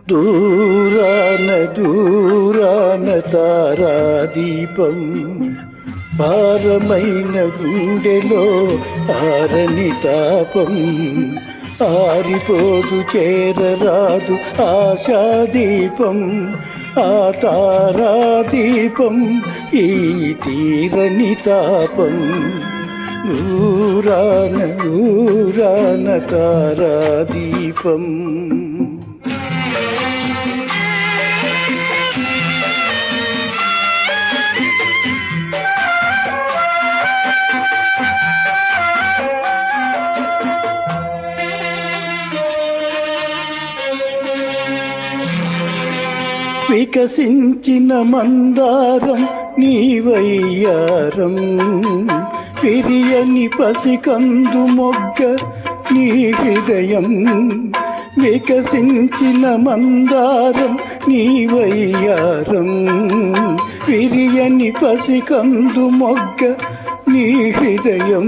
దూరాన దూరాన తారాదీపం భారమైన గుండెలో ఆరని తాపం ఆరిపోదు చేరరాదు ఆశాదీపం ఆ తారాదీపం ఈ తీరని తాపం దూరాన దూరాన తారాదీపం వికసించిన మందారం నీవయ్యారం విరియని పసికందు మొగ్గ నీ హృదయం వికసించిన మందారం నీవయ్యారం విరియని పసికందు మొగ్గ నీ హృదయం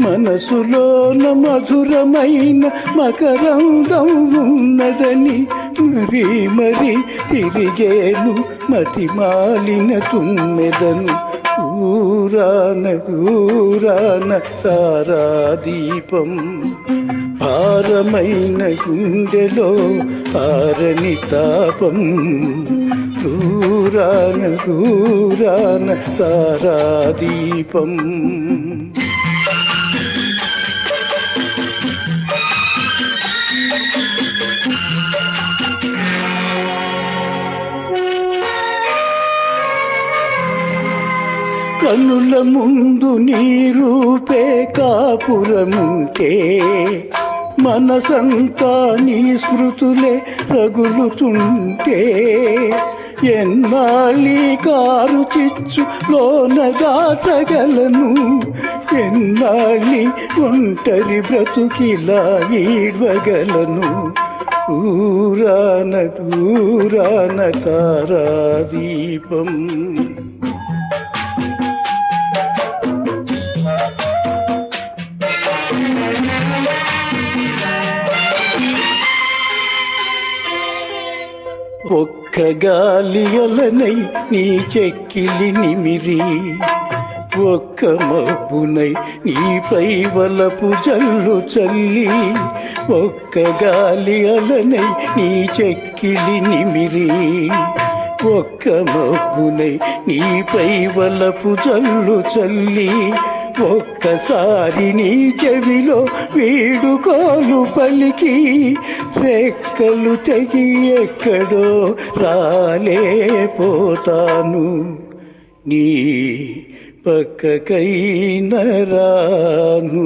మనసులోన మధురమైన మకరందం ఉన్నదని మరి మరి తిరిగేను మతిమాలిన తుమ్మెదను ఊరాన ఊరాన తారాదీపం భారమైన గుండెలో ఆరని తాపం దూరాన దూరాన తారాదీపం కనుల ముందు నీ రూపే కాపురముంటే మనసంతా నీ స్మృతులే రగులుతుంటే ఎన్నాళ్ళీ కారు చిచ్చు లోన దాచగలను ఎన్నాళ్ళీ ఒంటరి బ్రతుకిలా ఈడ్వగలను ఊరాన దూరాన తారాదీపం ఒక్క గాలి అలనై నీ చెక్కిలి నిమిరి ఒక్క మబ్బునై నీపై వలపు జల్లు చల్లి ఒక్క గాలి అలనై నీ చెక్కిలి నిమిరి ఒక్క మబ్బునై నీపై వలపు జల్లు చల్లి ఒక్కసారి నీ చెవిలో వీడుకోలు పలికి రెక్కలు తెగి ఎక్కడో రాలేపోతాను నీ పక్కకైన రాను.